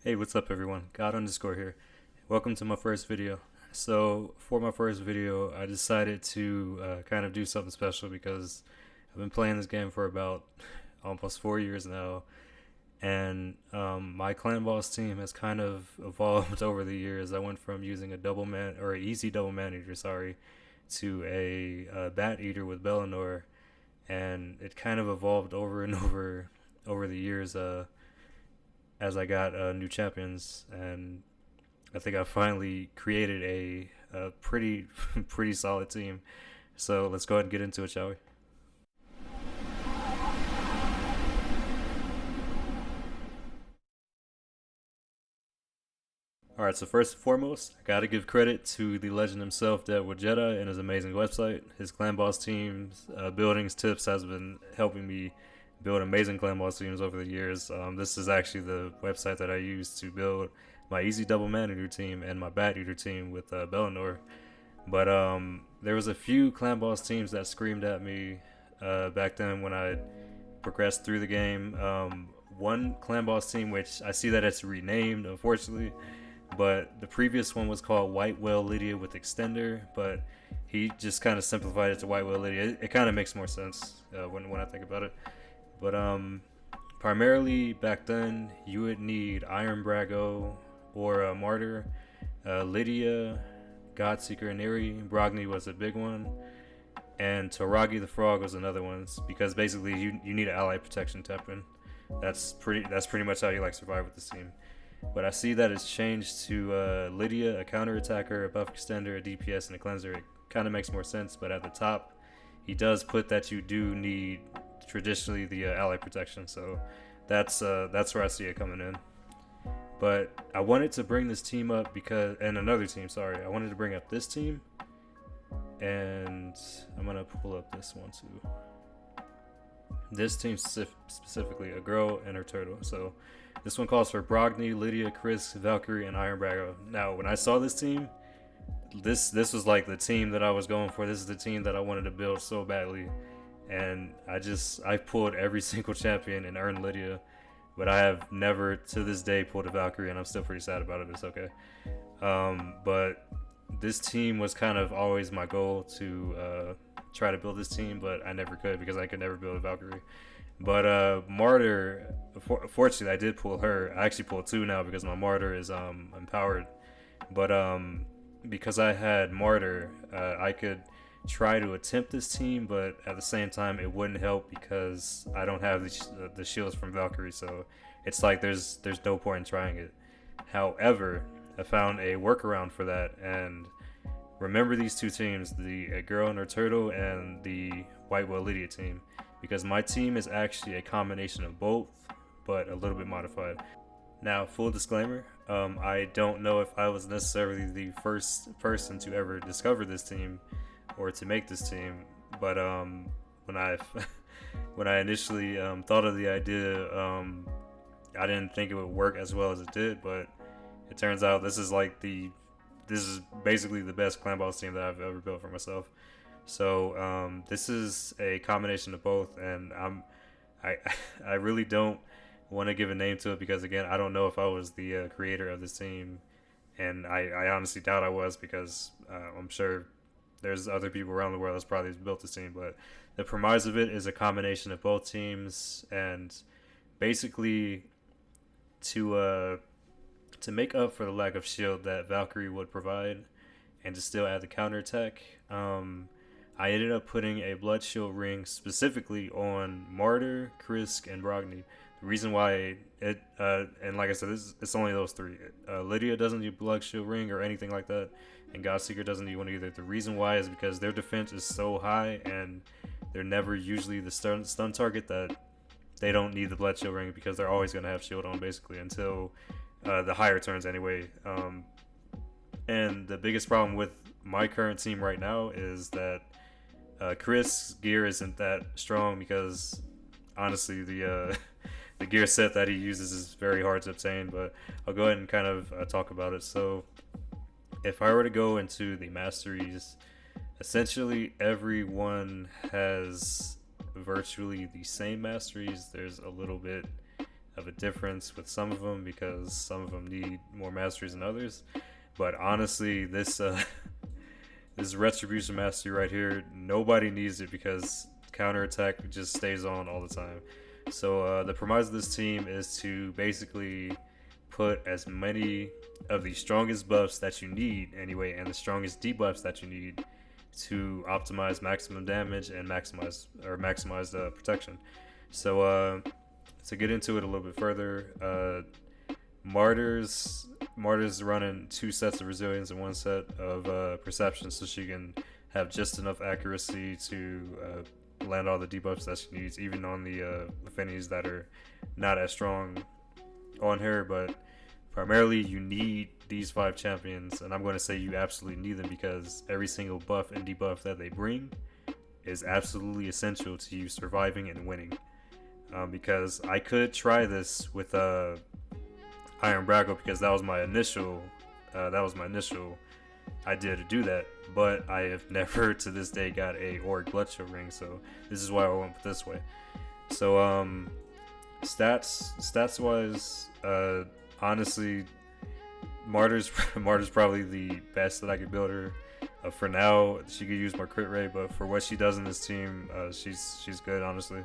Hey, what's up everyone? God__ here. Welcome to my first video. So for my first video, I decided to kind of do something special because I've been playing this game for about almost 4 years now, and my clan boss team has kind of evolved over the years. I went from using a double man or an easy double man eater, sorry, to a bat eater with Bellinor, and it kind of evolved over and over the years. As I got new champions, and I think I finally created a pretty pretty solid team. So let's go ahead and get into it, shall we? Alright, so first and foremost, I gotta give credit to the legend himself, Deadwood Jedi, and his amazing website. His clan boss teams, buildings, tips has been helping me build amazing clan boss teams over the years. This is actually the website that I used to build my easy double man eater team and my bat eater team with Bellinor. But there was a few clan boss teams that screamed at me back then when I progressed through the game. One clan boss team, which I see that it's renamed, unfortunately, but the previous one was called White Whale Lydia with Extender, but he just kind of simplified it to White Whale Lydia. It kind of makes more sense when I think about it. But primarily back then, you would need Iron Brago or Martyr, Lydia, Godseeker A1. Brogni was a big one, and Toragi the Frog was another one. Because basically, you need an ally protection tapping. That's pretty much how you like survive with this team. But I see that it's changed to Lydia, a counter attacker, a buff extender, a DPS, and a cleanser. It kind of makes more sense. But at the top, he does put that you do need traditionally the ally protection. So that's where I see it coming in. But I wanted to bring this team up because, and another team, sorry, I wanted to bring up this team, and I'm gonna pull up this one too. This team specifically, a girl and her turtle. So this one calls for Brogni, Lydia, Krisk, Valkyrie, and Iron Brago. Now, when I saw this team, this was like the team that I was going for. This is the team that I wanted to build so badly, and I pulled every single champion and earned Lydia, but I have never to this day pulled a Valkyrie, and I'm still pretty sad about it. It's okay. But this team was kind of always my goal to try to build this team, but I never could because I could never build a Valkyrie. But Martyr, fortunately, I did pull her. I actually pulled two now because my Martyr is empowered. But because I had Martyr, I could try to attempt this team, but at the same time it wouldn't help because I don't have the shields from Valkyrie, so it's like there's no point in trying it. However, I found a workaround for that, and remember these two teams, the girl and her turtle and the White Whale Lydia team, because my team is actually a combination of both but a little bit modified. Now, full disclaimer, I don't know if I was necessarily the first person to ever discover this team or to make this team, but when I when I initially thought of the idea, I didn't think it would work as well as it did, but it turns out this is basically the best clan boss team that I've ever built for myself. So this is a combination of both, and I really don't want to give a name to it because, again, I don't know if I was the creator of this team, and I honestly doubt I was because I'm sure there's other people around the world that's probably built this team. But the premise of it is a combination of both teams, and basically to make up for the lack of shield that Valkyrie would provide and to still add the counterattack, I ended up putting a blood shield ring specifically on Martyr, Krisk, and Brogni. The reason why and like I said, it's only those three. Lydia doesn't need blood shield ring or anything like that, and Godseeker doesn't need one either. The reason why is because their defense is so high, and they're never usually the stun target, that they don't need the blood shield ring because they're always going to have shield on basically until the higher turns anyway. And the biggest problem with my current team right now is that Krisk's gear isn't that strong because honestly the gear set that he uses is very hard to obtain. But I'll go ahead and kind of talk about it. So if I were to go into the masteries, essentially everyone has virtually the same masteries. There's a little bit of a difference with some of them because some of them need more masteries than others. But honestly, this this Retribution Mastery right here, nobody needs it because counterattack just stays on all the time. So the premise of this team is to basically put as many of the strongest buffs that you need anyway, and the strongest debuffs that you need to optimize maximum damage and maximize protection. So to get into it a little bit further, Martyr's running 2 sets of resilience and 1 set of perception, so she can have just enough accuracy to land all the debuffs that she needs, even on the affinities that are not as strong on her. But primarily, you need these 5 champions, and I'm going to say you absolutely need them because every single buff and debuff that they bring is absolutely essential to you surviving and winning. Because I could try this with Iron Brago because that was my initial idea to do that, but I have never to this day got a Auric Bloodchill ring, so this is why I went this way. So stats wise, honestly, Martyr's probably the best that I could build her. For now, she could use more crit rate, but for what she does in this team, she's good, honestly.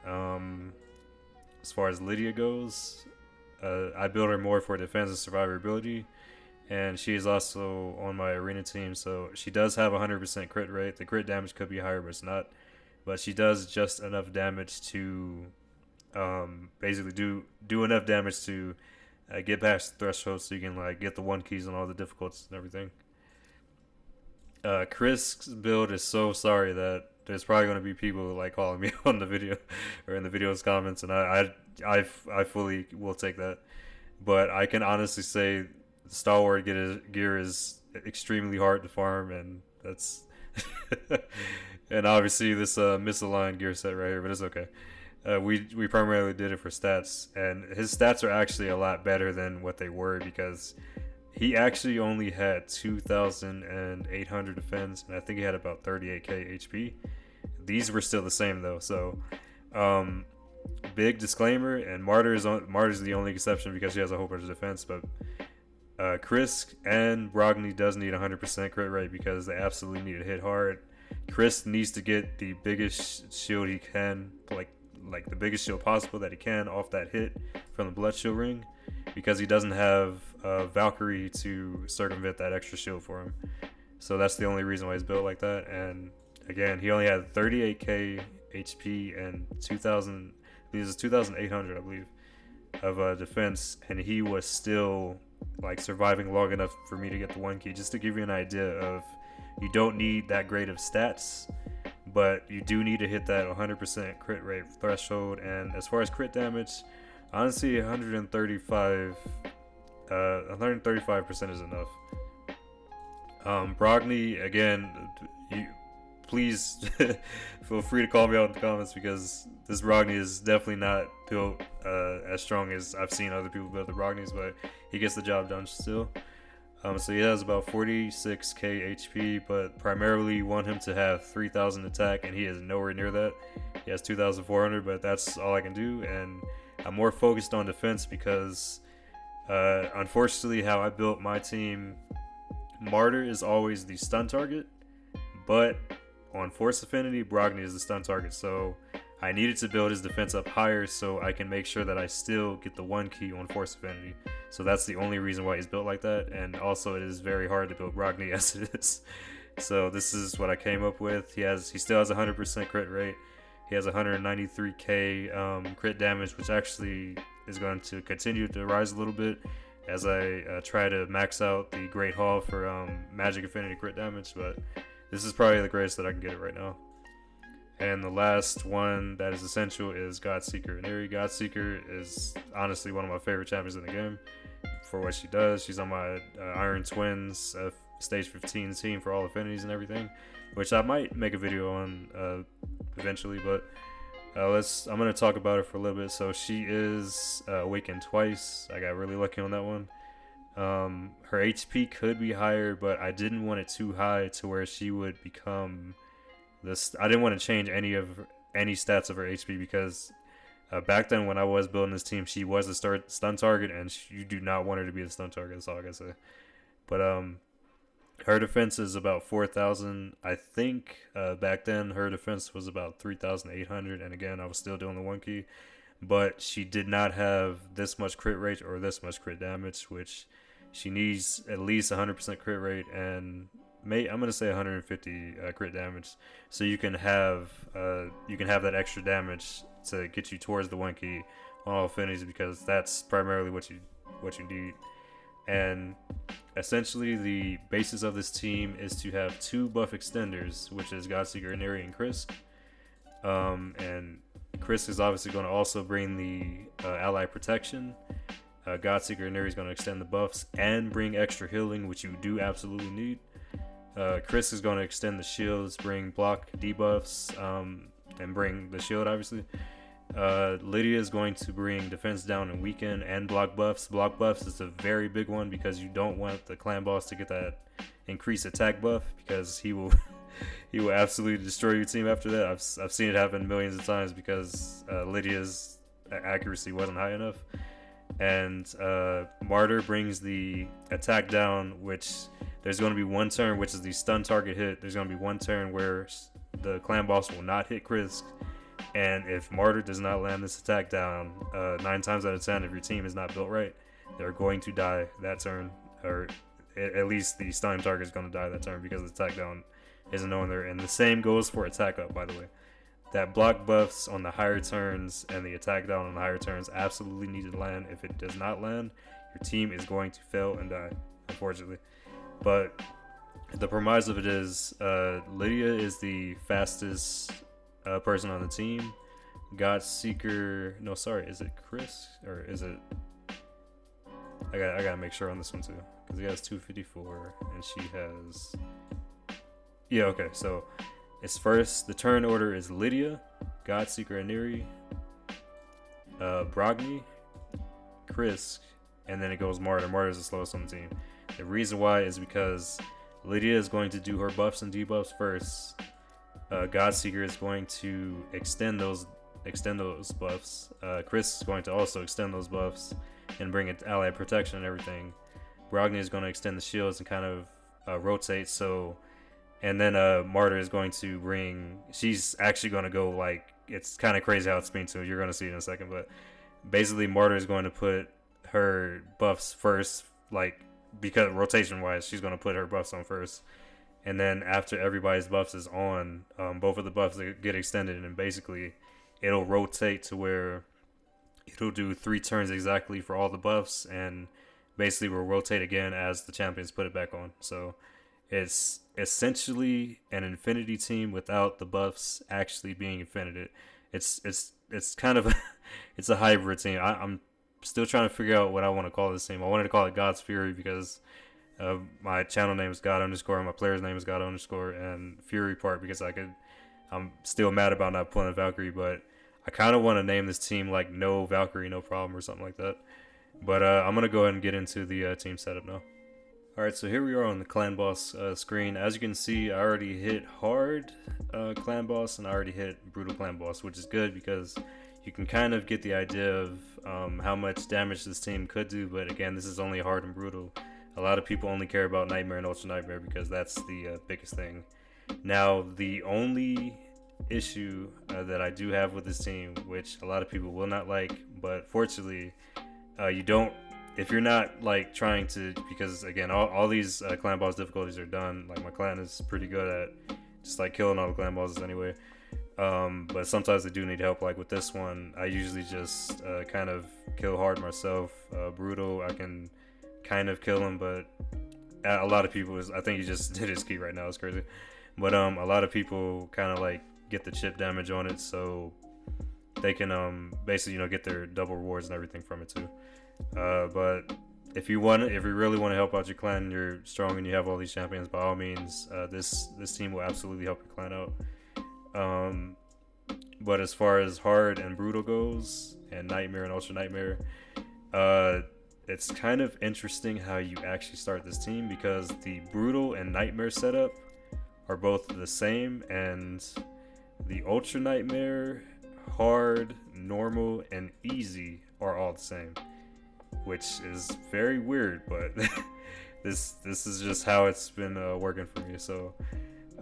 As far as Lydia goes, I build her more for defense and survivability, and she is also on my arena team, so she does have 100% crit rate. The crit damage could be higher, but it's not. But she does just enough damage to basically do enough damage to get past the threshold, so you can like get the 1 keys on all the difficulties and everything. Krisk's build is so sorry that there's probably going to be people like calling me on the video or in the video's comments, and I fully will take that. But I can honestly say Stalwart gear is extremely hard to farm, and that's and obviously this misaligned gear set right here, but it's okay. We primarily did it for stats, and his stats are actually a lot better than what they were because he actually only had 2,800 defense, and I think he had about 38k HP. These were still the same though, so big disclaimer, and Martyr's the only exception because he has a whole bunch of defense, but Krisk and Brogni does need 100% crit rate because they absolutely need to hit hard. Krisk needs to get the biggest shield he can, like the biggest shield possible that he can off that hit from the blood shield ring, because he doesn't have Valkyrie to circumvent that extra shield for him. So that's the only reason why he's built like that. And again, he only had 38k HP and 2,800, I believe, of defense, and he was still like surviving long enough for me to get the 1 key. Just to give you an idea of, you don't need that great of stats, but you do need to hit that 100% crit rate threshold. And as far as crit damage, honestly, 135% is enough. Brogni, again, please feel free to call me out in the comments because this Brogni is definitely not built as strong as I've seen other people build the Brognis, but he gets the job done still. So he has about 46k HP, but primarily you want him to have 3,000 attack, and he is nowhere near that. He has 2,400, but that's all I can do, and I'm more focused on defense because unfortunately how I built my team, Martyr is always the stun target, but on Force Affinity, Brogni is the stun target, so I needed to build his defense up higher so I can make sure that I still get the 1 key on Force Affinity. So that's the only reason why he's built like that, and also it is very hard to build Brogni as it is. So this is what I came up with. He still has 100% crit rate. He has 193k crit damage, which actually is going to continue to rise a little bit as I try to max out the Great Hall for Magic Affinity crit damage, but this is probably the greatest that I can get it right now. And the last one that is essential is Godseeker A1. Godseeker is honestly one of my favorite champions in the game for what she does. She's on my Iron Twins stage 15 team for all affinities and everything, which I might make a video on eventually, but I'm going to talk about her for a little bit. So she is awakened twice. I got really lucky on that one. Her HP could be higher, but I didn't want it too high to where she would become this. I didn't want to change any stats of her HP because Back then, when I was building this team, she was a stun target, and you do not want her to be a stun target. That's all I gotta say. But her defense is about 4,000. I think back then her defense was about 3,800. And again, I was still doing the 1 key. But she did not have this much crit rate or this much crit damage, which she needs at least 100% crit rate and I'm gonna say 150 crit damage, so you can have that extra damage to get you towards the 1 key on all finishes, because that's primarily what you need. And essentially, the basis of this team is to have 2 buff extenders, which is Godseeker A1 and Krisk. And Krisk is obviously going to also bring the ally protection. Godseeker A1 is going to extend the buffs and bring extra healing, which you do absolutely need. Krisk is going to extend the shields, bring block debuffs, and bring the shield, obviously. Lydia is going to bring defense down and weaken and block buffs. Block buffs is a very big one, because you don't want the clan boss to get that increased attack buff, because he will he will absolutely destroy your team after that. I've seen it happen millions of times, because Lydia's accuracy wasn't high enough. And Martyr brings the attack down, which there's going to be one turn, which is the stun target hit. There's going to be one turn where the clan boss will not hit Krisk. And if Martyr does not land this attack down, 9 times out of 10, if your team is not built right, they're going to die that turn. Or at least the stun target is going to die that turn, because the attack down isn't on there. And the same goes for attack up, by the way. That block buffs on the higher turns and the attack down on the higher turns absolutely need to land. If it does not land, your team is going to fail and die, unfortunately. But the premise of it is Lydia is the fastest person on the team. Godseeker, no, sorry, is it Chris or is it? I gotta make sure on this one too, because he has 254 and she has. Yeah, okay, so it's first. The turn order is Lydia, Godseeker A1, Brogni, Krisk, and then it goes Martyr. Martyr is the slowest on the team. The reason why is because Lydia is going to do her buffs and debuffs first. Godseeker is going to extend those buffs. Krisk is going to also extend those buffs and bring it ally protection and everything. Brogni is going to extend the shields and kind of rotate. So, and then Martyr is going to bring. She's actually going to go like, it's kind of crazy how it's being to. You're going to see it in a second, but basically Martyr is going to put her buffs first, like, because rotation wise, she's going to put her buffs on first. And then after everybody's buffs is on, both of the buffs get extended, and basically it'll rotate to where it'll do 3 turns exactly for all the buffs, and basically will rotate again as the champions put it back on. So it's essentially an infinity team without the buffs actually being infinited. It's kind of it's a hybrid team. I'm still trying to figure out what I want to call this team. I wanted to call it God's Fury because my channel name is God_, my player's name is God_, and Fury part because I'm still mad about not pulling a Valkyrie, but I kind of want to name this team like No Valkyrie, No Problem or something like that. But I'm going to go ahead and get into the team setup now. Alright, so here we are on the clan boss screen. As you can see, I already hit hard clan boss and I already hit brutal clan boss, which is good because you can kind of get the idea of how much damage this team could do. But again, this is only hard and brutal. A lot of people only care about Nightmare and Ultra Nightmare because that's the biggest thing. Now, the only issue that I do have with this team, which a lot of people will not like, but fortunately, you don't, if you're not like trying to, because again, all these clan boss difficulties are done. Like my clan is pretty good at just like killing all the clan bosses anyway. But sometimes they do need help. Like with this one, I usually just kind of kill hard myself. Brutal, I can kind of kill him, but a lot of people I think he just did his key right now. It's crazy. But a lot of people kind of like get the chip damage on it, so they can basically get their double rewards and everything from it too. But if you really want to help out your clan and you're strong and you have all these champions, by all means, this team will absolutely help your clan out. But as far as hard and brutal goes, and Nightmare and Ultra Nightmare, it's kind of interesting how you actually start this team, because the brutal and Nightmare setup are both the same, and the Ultra Nightmare hard, normal, and easy are all the same, which is very weird, but this is just how it's been working for me. So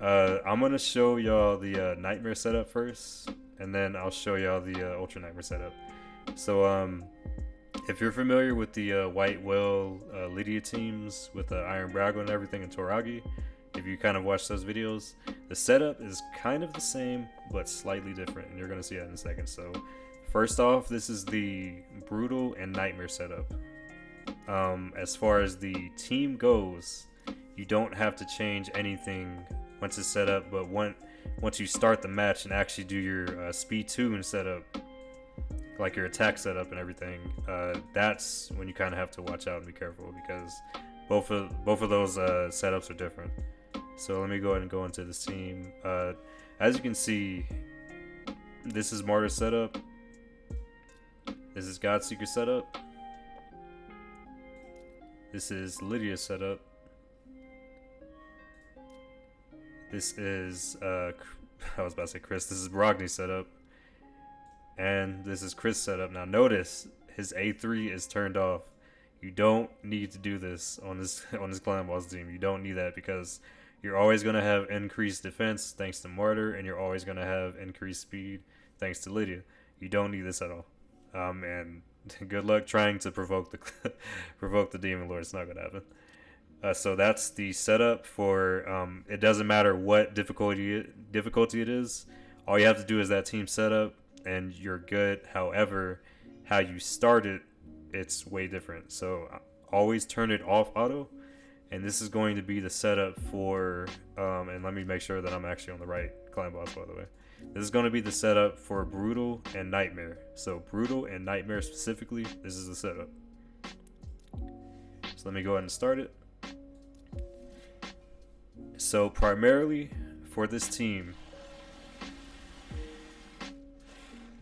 I'm gonna show y'all the nightmare setup first, and then I'll show y'all the ultra nightmare setup. So if you're familiar with the White Whale Lydia teams with Iron Brago and everything in Toragi, if you kind of watch those videos, the setup is kind of the same but slightly different, and you're gonna see that in a second. So first off, this is the brutal and nightmare setup. As far as the team goes, you don't have to change anything once it's set up, but once you start the match and actually do your speed tune setup, like your attack setup and everything, that's when you kind of have to watch out and be careful, because both of those setups are different. So let me go ahead and go into this team. As you can see, this is Martyr setup. This is Godseeker setup. This is Lydia setup. This is I was about to say Krisk. This is Brogni setup. And this is Krisk setup. Now notice his A3 is turned off. You don't need to do this on this clan boss team. You don't need that, because you're always going to have increased defense thanks to Martyr, and you're always going to have increased speed thanks to Lydia. You don't need this at all. And good luck trying to provoke the Demon Lord. It's not going to happen. So that's the setup for. It doesn't matter what difficulty it is. All you have to do is that team setup, and you're good. However, how you start it, it's way different. So always turn it off auto. And this is going to be the setup for, and let me make sure that I'm actually on the right clan boss, by the way. This is going to be the setup for Brutal and Nightmare. So Brutal and Nightmare specifically, this is the setup. So let me go ahead and start it. So primarily for this team,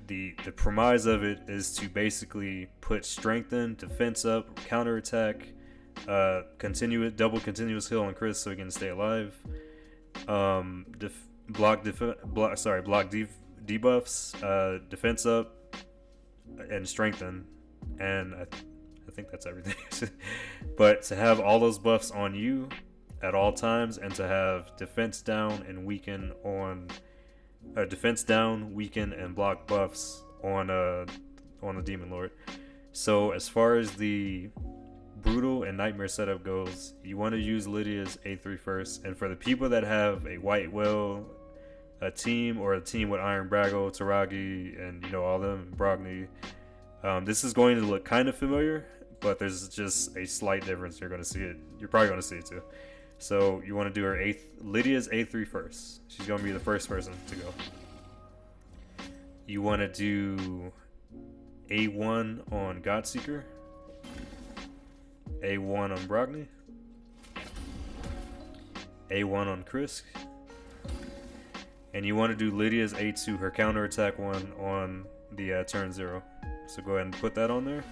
the premise of it is to basically put strength in, defense up, counterattack, double continuous heal on Krisk so he can stay alive. Block debuffs, defense up, and strengthen. And I think that's everything. But to have all those buffs on you at all times, and to have defense down and weaken on defense down, weaken, and block buffs on the Demon Lord. So as far as the Brutal and Nightmare setup goes, you want to use Lydia's A3 first. And for the people that have a White Whale team, or a team with Iron Brago, Toragi, and all them, Brogni, this is going to look kind of familiar, but there's just a slight difference. You're going to see it. You're probably going to see it too. So you want to do Lydia's A3 first. She's going to be the first person to go. You want to do A1 on Godseeker, A1 on Brogni, A1 on Krisk, and you want to do Lydia's A2, her counterattack one, on the turn 0. So go ahead and put that on there.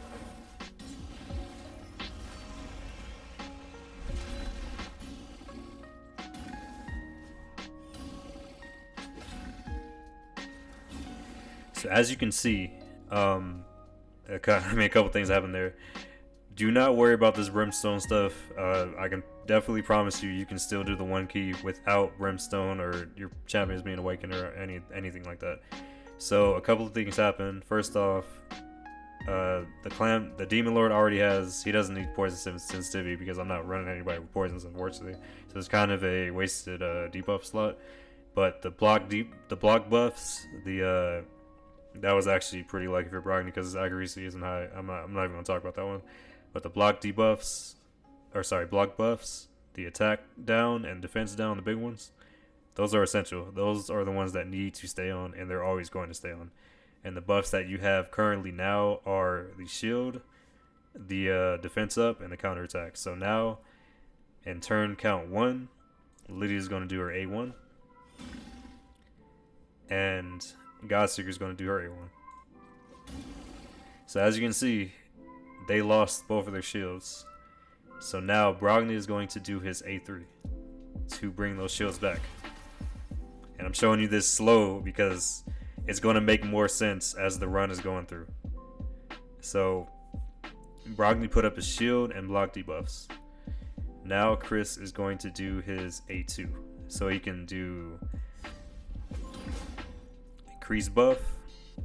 So as you can see, a couple things happen there. Do not worry about this brimstone stuff. I can definitely promise you can still do the 1 key without brimstone or your champions being awakened or anything like that. So a couple of things happen. First off, the Demon Lord he doesn't need poison sensitivity, because I'm not running anybody with poisons, unfortunately. So it's kind of a wasted debuff slot. But the block buffs, that was actually pretty lucky for Brogni, because his accuracy isn't high. I'm not even gonna talk about that one. But the block buffs, the attack down and defense down, the big ones, those are essential. Those are the ones that need to stay on, and they're always going to stay on. And the buffs that you have currently now are the shield, the defense up, and the counterattack. So now, in turn count 1, Lydia's going to do her A1, and Godseeker's going to do her A1. So as you can see, they lost both of their shields. So now Brogni is going to do his A3 to bring those shields back. And I'm showing you this slow because it's going to make more sense as the run is going through. So Brogni put up his shield and block debuffs. Now Krisk is going to do his A2. So he can do increase buff,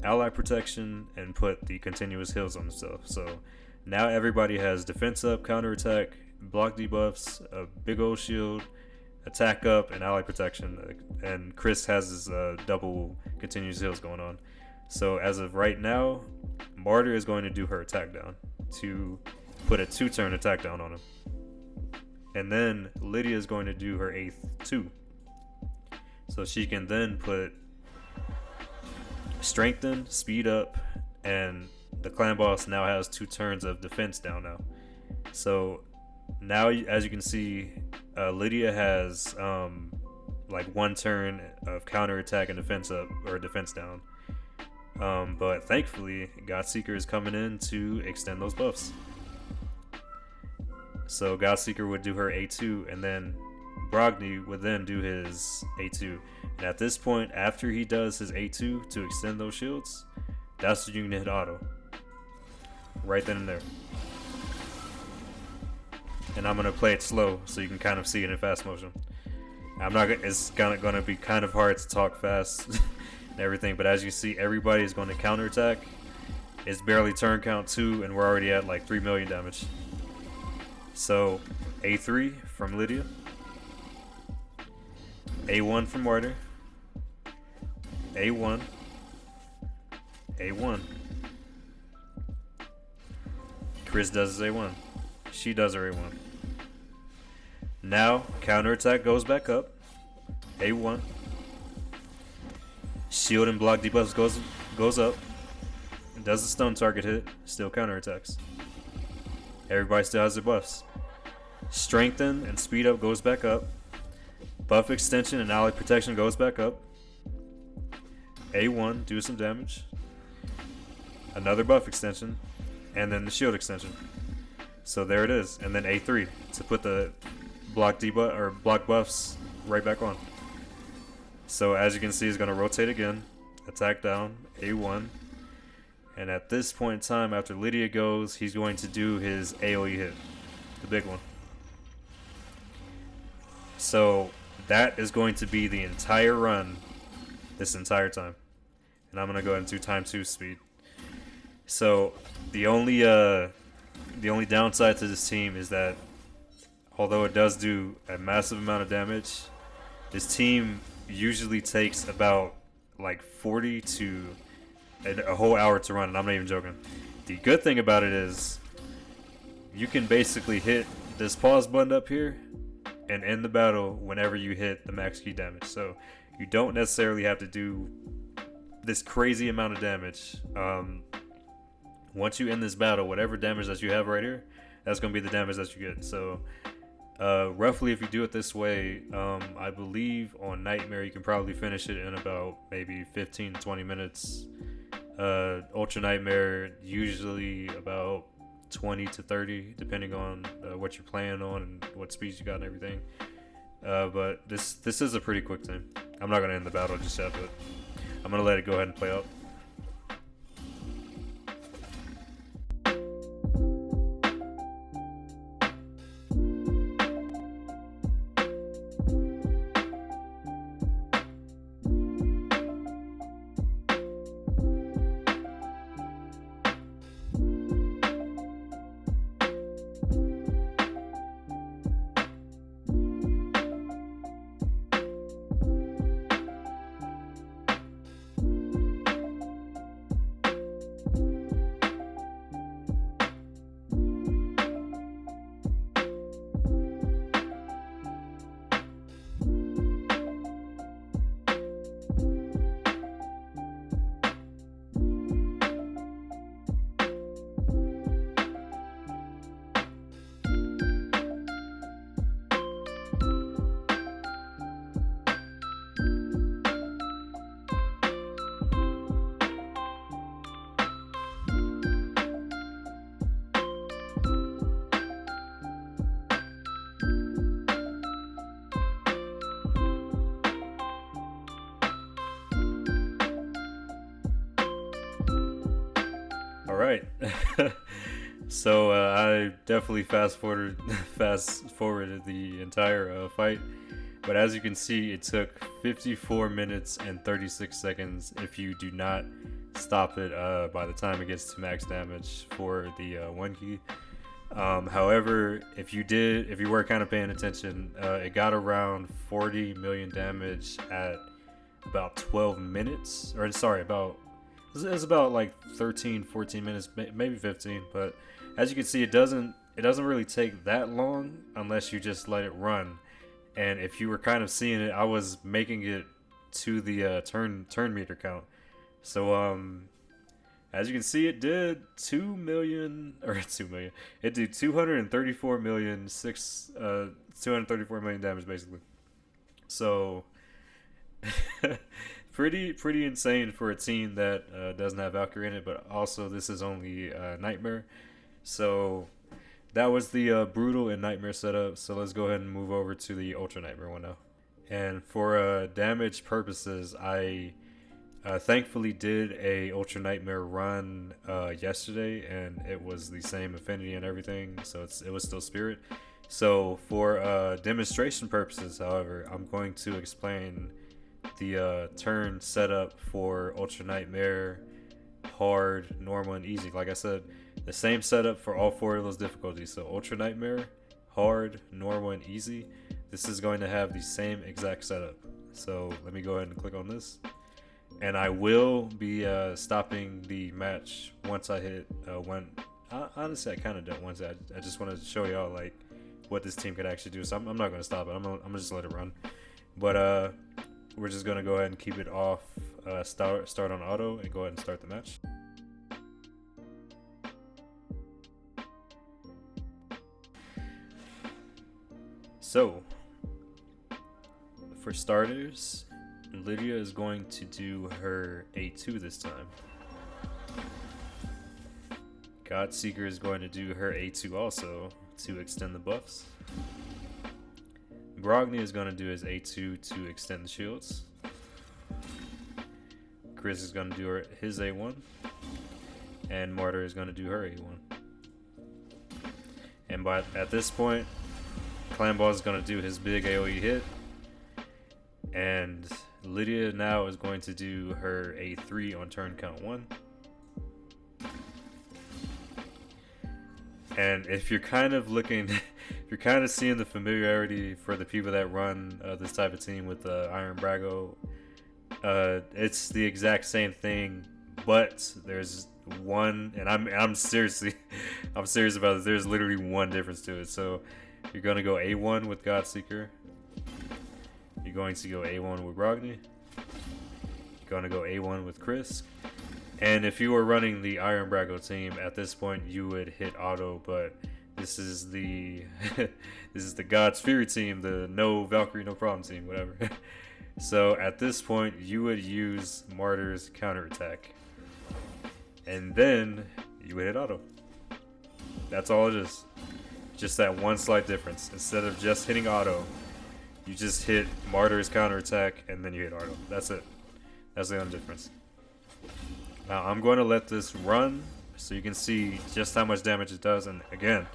ally protection, and put the continuous heals on himself. So now everybody has defense up, counterattack, block debuffs, a big old shield, attack up, and ally protection. And Krisk has his double continuous heals going on. So as of right now, Martyr is going to do her attack down to put a 2-turn attack down on him. And then Lydia is going to do her A2. So she can then put strengthen, speed up, and the clan boss now has 2 turns of defense down now. So now, as you can see, Lydia has like 1 turn of counter attack and defense up or defense down. But thankfully, Godseeker is coming in to extend those buffs. So Godseeker would do her A2, and then Brogni would then do his A2. And at this point, after he does his A2 to extend those shields, that's when you can hit auto. Right then and there. And I'm going to play it slow so you can kind of see it in fast motion. It's going to be kind of hard to talk fast and everything, but as you see, everybody is going to counterattack. It's barely turn count 2, and we're already at like 3 million damage. So A3 from Lydia, A1 from Martyr, A1, A1. Krisk does his A1. She does her A1. Now counterattack goes back up. A1. Shield and block debuffs goes up. Does the stun target hit? Still counterattacks. Everybody still has their buffs. Strengthen and speed up goes back up. Buff extension and ally protection goes back up. A1, do some damage. Another buff extension. And then the shield extension. So there it is. And then A3 to put the block debuff or block buffs right back on. So as you can see, it's going to rotate again. Attack down. A1. And at this point in time, after Lydia goes, he's going to do his AoE hit. The big one. So that is going to be the entire run this entire time. And I'm going to go ahead and do time 2 speed. So the only downside to this team is that although it does do a massive amount of damage, this team usually takes about like 40 to a whole hour to run, and I'm not even joking. The good thing about it is you can basically hit this pause button up here and end the battle whenever you hit the max key damage. So you don't necessarily have to do this crazy amount of damage. Once you end this battle, whatever damage that you have right here, that's going to be the damage that you get. So roughly, if you do it this way, I believe on Nightmare you can probably finish it in about maybe 15 to 20 minutes. Ultra Nightmare usually about 20 to 30, depending on what you're playing on and what speeds you got and everything. But this is a pretty quick thing. I'm not going to end the battle just yet, but I'm going to let it go ahead and play out. right. So I definitely fast forwarded the entire fight, but as you can see, it took 54 minutes and 36 seconds if you do not stop it by the time it gets to max damage for the one key. However, if you were kind of paying attention, it got around 40 million damage at about 12 minutes, or sorry, it's about like 13, 14 minutes, maybe 15. But as you can see, it doesn't really take that long unless you just let it run. And if you were kind of seeing it, I was making it to the turn meter count. So as you can see, it did 2 million or 2 million. It did 234 million 234 million damage basically. So pretty insane for a team that doesn't have Valkyrie in it, but also this is only Nightmare. So that was the Brutal and Nightmare setup. So let's go ahead and move over to the Ultra Nightmare one now. And for damage purposes, I thankfully did a Ultra Nightmare run yesterday, and it was the same affinity and everything, so it was still Spirit. So for demonstration purposes, however, I'm going to explain the turn setup for Ultra Nightmare, Hard, Normal, and Easy. Like I said, the same setup for all four of those difficulties. So Ultra Nightmare, Hard, Normal, and Easy. This is going to have the same exact setup. So let me go ahead and click on this. And I will be stopping the match once I hit one. Honestly, I kind of don't want to. I just wanted to show y'all like what this team could actually do. So I'm not going to stop it. I'm gonna just let it run. But we're just going to go ahead and keep it off. Start on auto and go ahead and start the match. So for starters, Lydia is going to do her A2 this time. Godseeker is going to do her A2 also to extend the buffs. Brogni is going to do his A2 to extend the shields. Krisk is going to do his A1. And Martyr is going to do her A1. And at this point, Clan Boss is going to do his big AoE hit. And Lydia now is going to do her A3 on turn count 1. And if you're kind of looking, if you're kind of seeing the familiarity for the people that run this type of team with Iron Brago, it's the exact same thing, but there's one, and I'm serious about it. There's literally one difference to it. So you're gonna go A1 with Godseeker. You're going to go A1 with Brogni. You're going to go A1 with Krisk. And if you were running the Iron Brago team at this point, you would hit auto. But this is the this is the God's Fury team, the no Valkyrie, no problem team, whatever. So at this point, you would use Martyr's counterattack, and then you would hit auto. That's all it is. Just that one slight difference. Instead of just hitting auto, you just hit Martyr's counterattack and then you hit auto. That's it. That's the only difference. Now I'm going to let this run so you can see just how much damage it does. And again,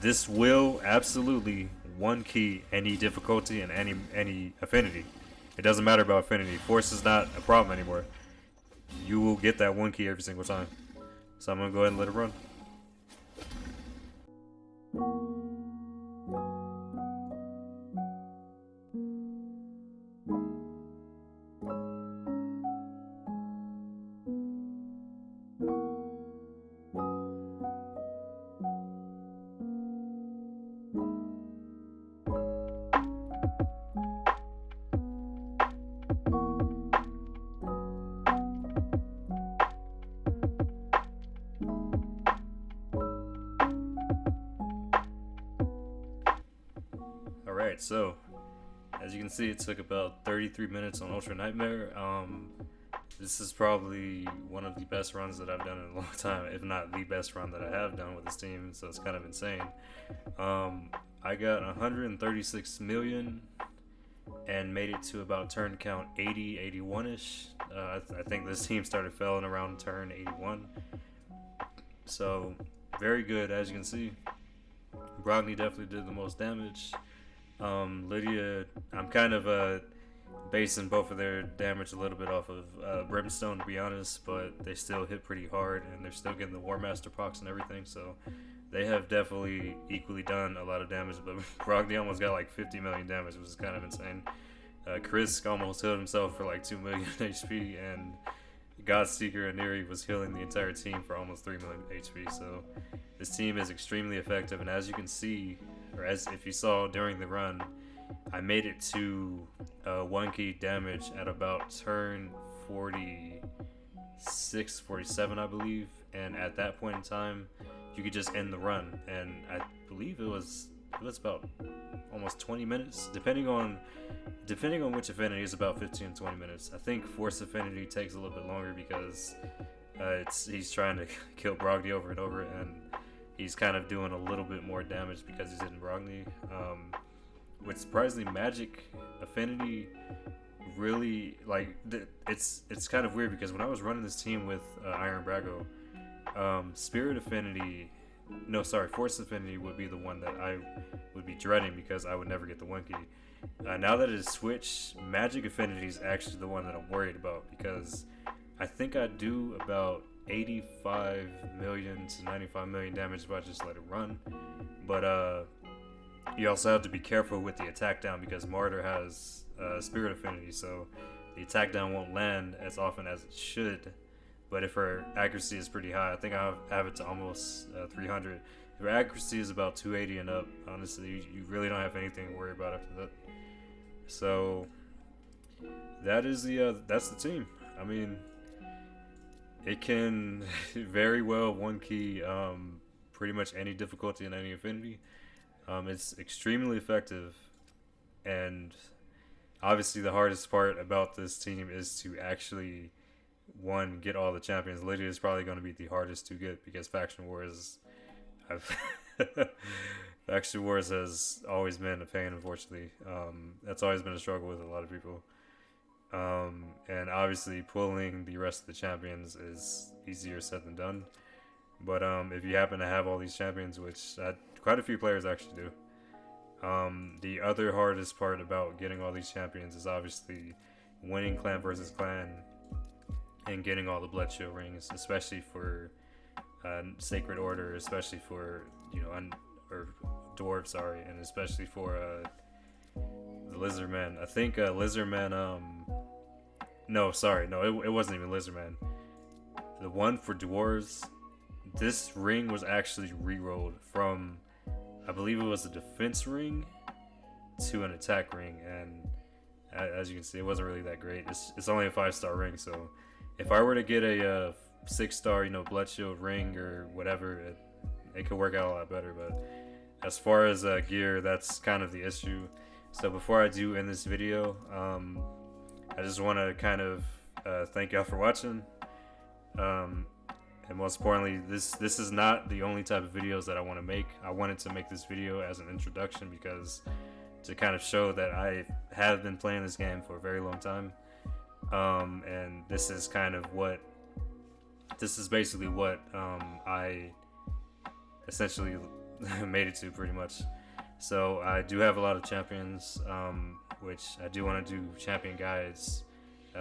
this will absolutely one key any difficulty and any affinity. It doesn't matter about affinity. Force is not a problem anymore. You will get that one key every single time. So I'm going to go ahead and let it run. Alright, so as you can see, it took about 33 minutes on Ultra Nightmare. This is probably one of the best runs that I've done in a long time, if not the best run that I have done with this team, so it's kind of insane. I got 136 million and made it to about turn count 80, 81-ish. I think this team started failing around turn 81. So very good, as you can see. Brogni definitely did the most damage. Lydia, I'm kind of basing both of their damage a little bit off of Brimstone, to be honest, but they still hit pretty hard, and they're still getting the War Master procs and everything, so they have definitely equally done a lot of damage, but Brogni almost got like 50 million damage, which is kind of insane. Krisk almost healed himself for like 2 million HP, and Godseeker A1 was healing the entire team for almost 3 million HP, so this team is extremely effective, and as you can see, or as if you saw during the run, I made it to 1 key damage at about turn 46, 47, I believe, and at that point in time, you could just end the run, and I believe it was about almost 20 minutes, depending on which affinity. Is about 15 to 20 minutes. I think Force Affinity takes a little bit longer because he's trying to kill Brogni over and over, and he's kind of doing a little bit more damage because he's hitting Brogni. With surprisingly, Magic Affinity really, like, it's kind of weird because when I was running this team with Iron Brago, Spirit Affinity, no, sorry, Force Affinity would be the one that I would be dreading because I would never get the 1 key. Now that it is switched, Magic Affinity is actually the one that I'm worried about because I think I do about 85 million to 95 million damage if I just let it run. But you also have to be careful with the attack down because Martyr has Spirit Affinity, so the attack down won't land as often as it should. But if her accuracy is pretty high, I think I have it to almost 300. If her accuracy is about 280 and up, honestly, you really don't have anything to worry about after that. So that's the team. I mean, it can very well 1 key pretty much any difficulty in any affinity. It's extremely effective, and obviously the hardest part about this team is to actually get all the champions. Lydia is probably going to be the hardest to get because Faction Wars Faction Wars has always been a pain, unfortunately. That's always been a struggle with a lot of people. And obviously pulling the rest of the champions is easier said than done. But if you happen to have all these champions, which quite a few players actually do, the other hardest part about getting all these champions is obviously winning clan versus clan and getting all the blood shield rings, especially for Sacred Order, especially for or Dwarves, sorry, and especially for the Lizardman. I think Lizardman. No, sorry, no, it wasn't even Lizardman. The one for Dwarves, this ring was actually re-rolled from, I believe it was a defense ring to an attack ring, and as you can see, it wasn't really that great. It's only a 5-star ring, so if I were to get a 6-star, blood shield ring or whatever, it could work out a lot better. But as far as gear, that's kind of the issue. So before I do end this video, I just want to kind of thank y'all for watching. And most importantly, this is not the only type of videos that I want to make. I wanted to make this video as an introduction because to kind of show that I have been playing this game for a very long time. And this is basically what I essentially made it to, pretty much. So I do have a lot of champions, which I do want to do champion guides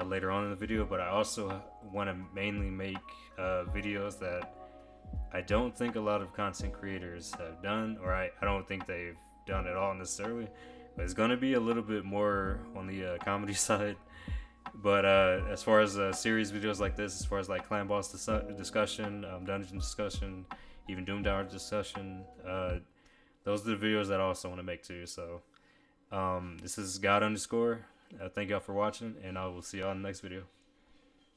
later on in the video, but I also want to mainly make videos that I don't think a lot of content creators have done, or I don't think they've done at all necessarily, but it's going to be a little bit more on the comedy side. But as far as series videos like this, as far as like clan boss discussion, dungeon discussion, even Doom Tower discussion, those are the videos that I also want to make too. So this is God_. Thank y'all for watching, and I will see y'all in the next video.